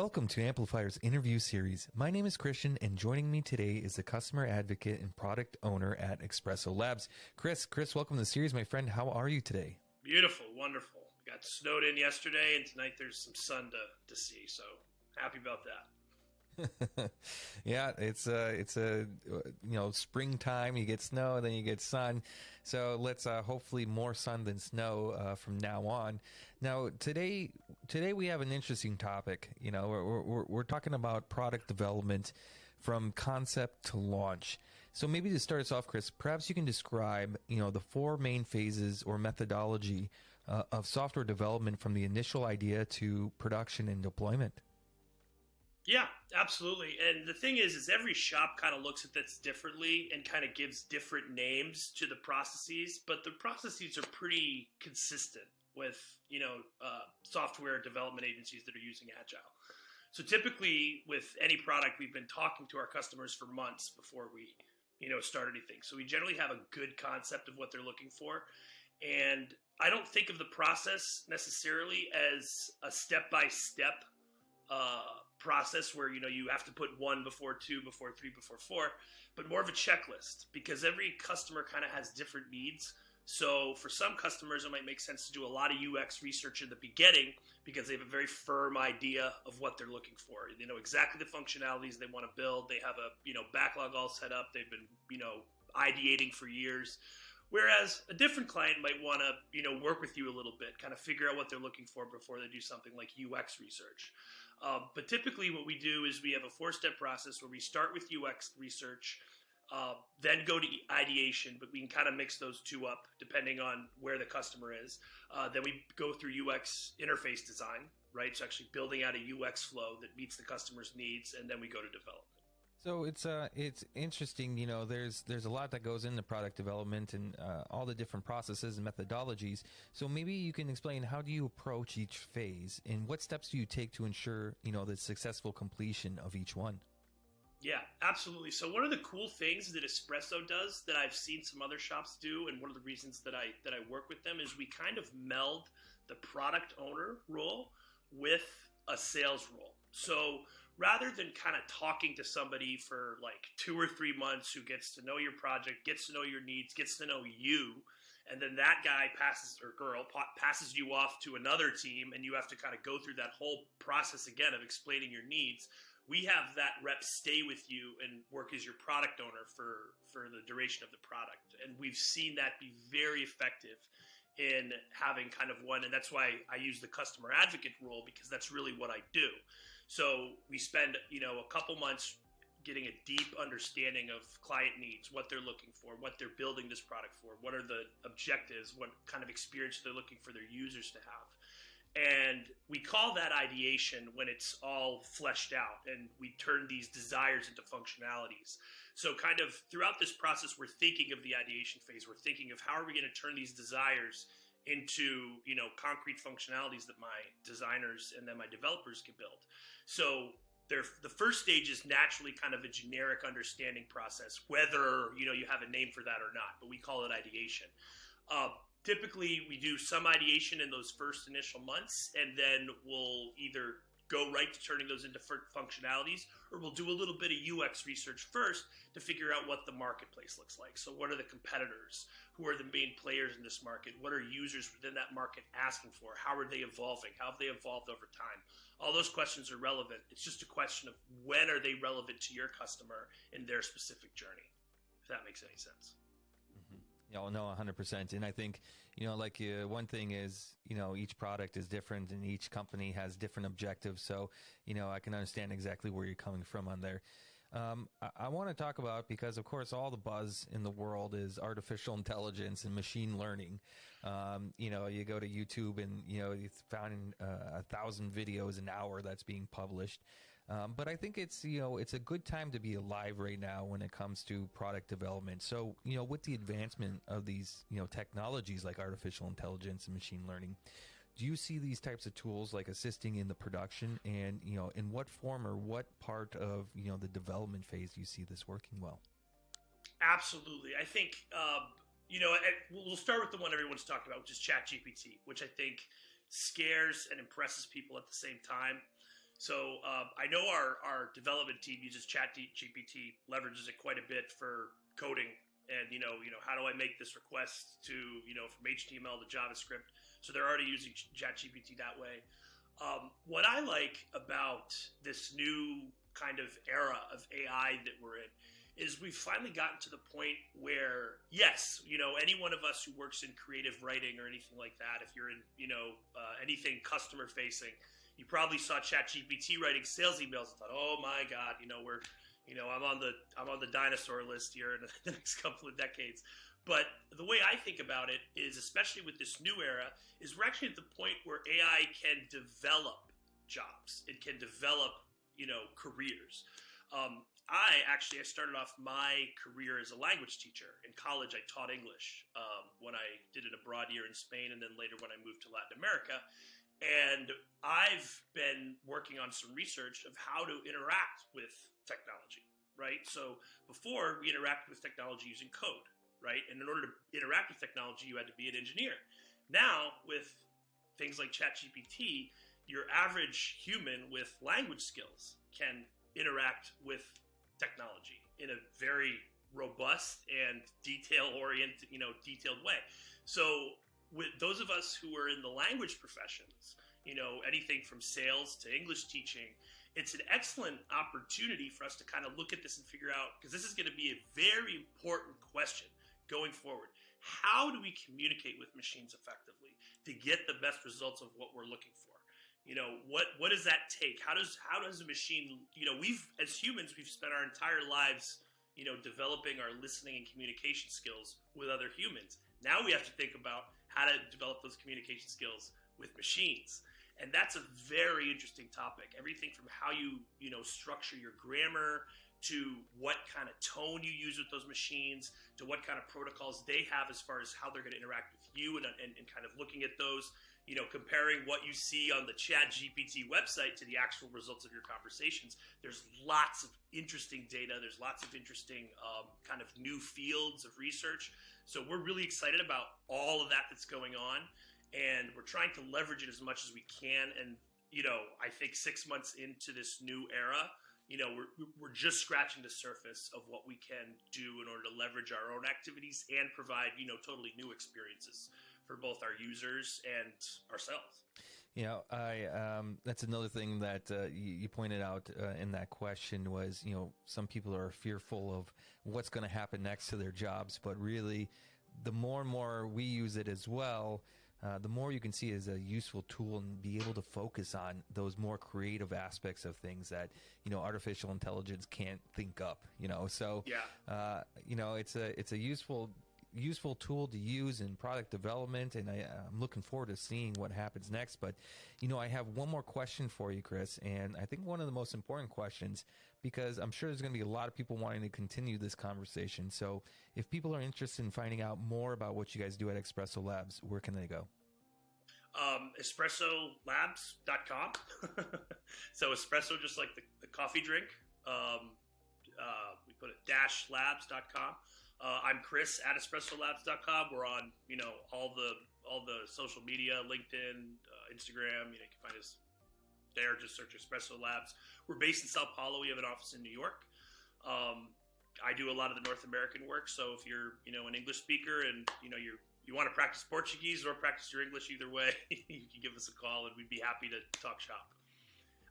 Welcome to Amplifyre's interview series. My name is Christian, and joining me today is the customer advocate and product owner at Espresso Labs, Chris. Chris, welcome to the series, my friend. How are you today? Beautiful, wonderful. We got snowed in yesterday, and tonight there's some sun to see, so happy about that. Yeah, it's a springtime. You get snow, and then you get sun. So let's hopefully more sun than snow from now on. Now today we have an interesting topic. You know, we're talking about product development from concept to launch. So maybe to start us off, Chris, perhaps you can describe the four main phases or methodology of software development from the initial idea to production and deployment. Yeah, absolutely. And the thing is every shop kind of looks at this differently and kind of gives different names to the processes, but the processes are pretty consistent with, software development agencies that are using Agile. So typically with any product, we've been talking to our customers for months before we, start anything. So we generally have a good concept of what they're looking for. And I don't think of the process necessarily as a step-by-step process where you have to put 1 before 2 before 3 before 4, but more of a checklist, because every customer kind of has different needs. So for some customers, it might make sense to do a lot of UX research in the beginning because they have a very firm idea of what they're looking for. They know exactly the functionalities they want to build. They have a backlog all set up. They've been ideating for years. Whereas a different client might want to, work with you a little bit, kind of figure out what they're looking for before they do something like UX research. But typically what we do is we have a 4-step process where we start with UX research, then go to ideation, but we can kind of mix those two up depending on where the customer is. Then we go through UX interface design, right? So actually building out a UX flow that meets the customer's needs, and then we go to development. So it's interesting, there's a lot that goes into product development and all the different processes and methodologies. So maybe you can explain, how do you approach each phase and what steps do you take to ensure, the successful completion of each one? Yeah, absolutely. So one of the cool things that Espresso does that I've seen some other shops do, and one of the reasons that I work with them, is we kind of meld the product owner role with a sales role. So rather than kind of talking to somebody for like 2 or 3 months who gets to know your project, gets to know your needs, gets to know you, and then that guy passes you off to another team and you have to kind of go through that whole process again of explaining your needs, we have that rep stay with you and work as your product owner for the duration of the product. And we've seen that be very effective in having kind of one, and that's why I use the customer advocate role, because that's really what I do. So we spend, a couple months getting a deep understanding of client needs, what they're looking for, what they're building this product for, what are the objectives, what kind of experience they're looking for their users to have. And we call that ideation when it's all fleshed out and we turn these desires into functionalities. So kind of throughout this process, we're thinking of the ideation phase. We're thinking of how are we going to turn these desires into, concrete functionalities that my designers and then my developers can build. So the first stage is naturally kind of a generic understanding process, whether, you have a name for that or not, but we call it ideation. Typically, we do some ideation in those first initial months, and then we'll either go right to turning those into functionalities, or we'll do a little bit of UX research first to figure out what the marketplace looks like. So what are the competitors? Who are the main players in this market? What are users within that market asking for? How are they evolving? How have they evolved over time? All those questions are relevant. It's just a question of when are they relevant to your customer in their specific journey, if that makes any sense. Yeah, no, 100%. And I think, one thing is, each product is different and each company has different objectives. So, I can understand exactly where you're coming from on there. I want to talk about, because of course, all the buzz in the world is artificial intelligence and machine learning. You go to YouTube and, you found 1,000 videos an hour that's being published. But I think it's a good time to be alive right now when it comes to product development. So, with the advancement of these, technologies like artificial intelligence and machine learning, do you see these types of tools like assisting in the production, and, in what form or what part of, the development phase do you see this working well? Absolutely. I think, we'll start with the one everyone's talking about, which is ChatGPT, which I think scares and impresses people at the same time. So I know our development team uses ChatGPT, leverages it quite a bit for coding, and how do I make this request to from HTML to JavaScript? So they're already using ChatGPT that way. What I like about this new kind of era of AI that we're in is we've finally gotten to the point where, yes, any one of us who works in creative writing or anything like that, if you're in, anything customer facing, you probably saw ChatGPT writing sales emails and thought, "Oh my God, I'm on the dinosaur list here in the next couple of decades." But the way I think about it is, especially with this new era, is we're actually at the point where AI can develop jobs. It can develop, careers. I started off my career as a language teacher. In college, I taught English when I did an abroad year in Spain, and then later when I moved to Latin America. And I've been working on some research of how to interact with technology, right? So before, we interacted with technology using code, right? And in order to interact with technology, you had to be an engineer. Now, with things like ChatGPT, your average human with language skills can interact with technology in a very robust and detailed way. So with those of us who are in the language professions, anything from sales to English teaching, it's an excellent opportunity for us to kind of look at this and figure out, because this is going to be a very important question going forward. How do we communicate with machines effectively to get the best results of what we're looking for? What does that take? How does a machine, as humans, we've spent our entire lives, developing our listening and communication skills with other humans. Now we have to think about how to develop those communication skills with machines. And that's a very interesting topic. Everything from how you structure your grammar, to what kind of tone you use with those machines, to what kind of protocols they have as far as how they're going to interact with you, and kind of looking at those, comparing what you see on the ChatGPT website to the actual results of your conversations. There's lots of interesting data. There's lots of interesting kind of new fields of research. So we're really excited about all of that's going on, and we're trying to leverage it as much as we can. And, I think 6 months into this new era, we're just scratching the surface of what we can do in order to leverage our own activities and provide, totally new experiences for both our users and ourselves. That's another thing that you pointed out in that question was, some people are fearful of what's going to happen next to their jobs, but really the more and more we use it as well, the more you can see it as a useful tool and be able to focus on those more creative aspects of things that, artificial intelligence can't think up, so, yeah. It's a useful tool to use in product development, and I'm looking forward to seeing what happens next. But, I have one more question for you, Chris, and I think one of the most important questions, because I'm sure there's going to be a lot of people wanting to continue this conversation. So if people are interested in finding out more about what you guys do at Espresso Labs, where can they go? EspressoLabs.com. So espresso, just like the coffee drink. We put it -labs.com. I'm Chris at EspressoLabs.com. We're on, all the social media, LinkedIn, Instagram. You can find us there. Just search Espresso Labs. We're based in Sao Paulo. We have an office in New York. I do a lot of the North American work. So if you're, an English speaker and, you want to practice Portuguese or practice your English, either way, you can give us a call and we'd be happy to talk shop.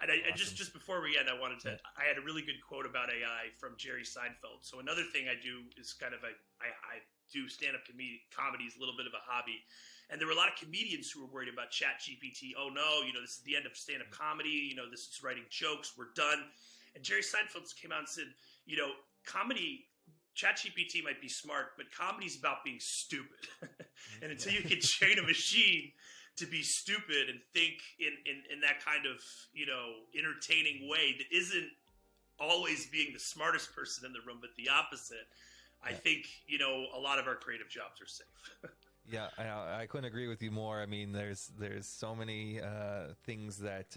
And Awesome. just before we end, I had a really good quote about AI from Jerry Seinfeld. So another thing I do is kind of I do stand-up comedy is a little bit of a hobby. And there were a lot of comedians who were worried about ChatGPT. Oh no, this is the end of stand-up comedy. This is writing jokes. We're done. And Jerry Seinfeld came out and said, comedy, ChatGPT might be smart, but comedy's about being stupid. And until you can train a machine to be stupid and think in that kind of, entertaining way that isn't always being the smartest person in the room, but the opposite, I think, a lot of our creative jobs are safe. Yeah, I couldn't agree with you more. I mean, there's so many things that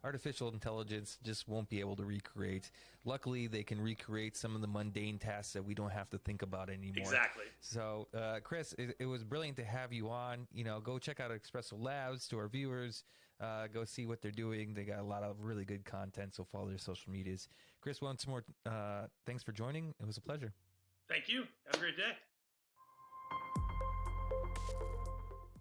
artificial intelligence just won't be able to recreate. Luckily, they can recreate some of the mundane tasks that we don't have to think about anymore. Exactly. So, Chris, it was brilliant to have you on. Go check out Espresso Labs. To our viewers, Go see what they're doing. They got a lot of really good content, so follow their social medias. Chris, once more, thanks for joining. It was a pleasure. Thank you. Have a great day.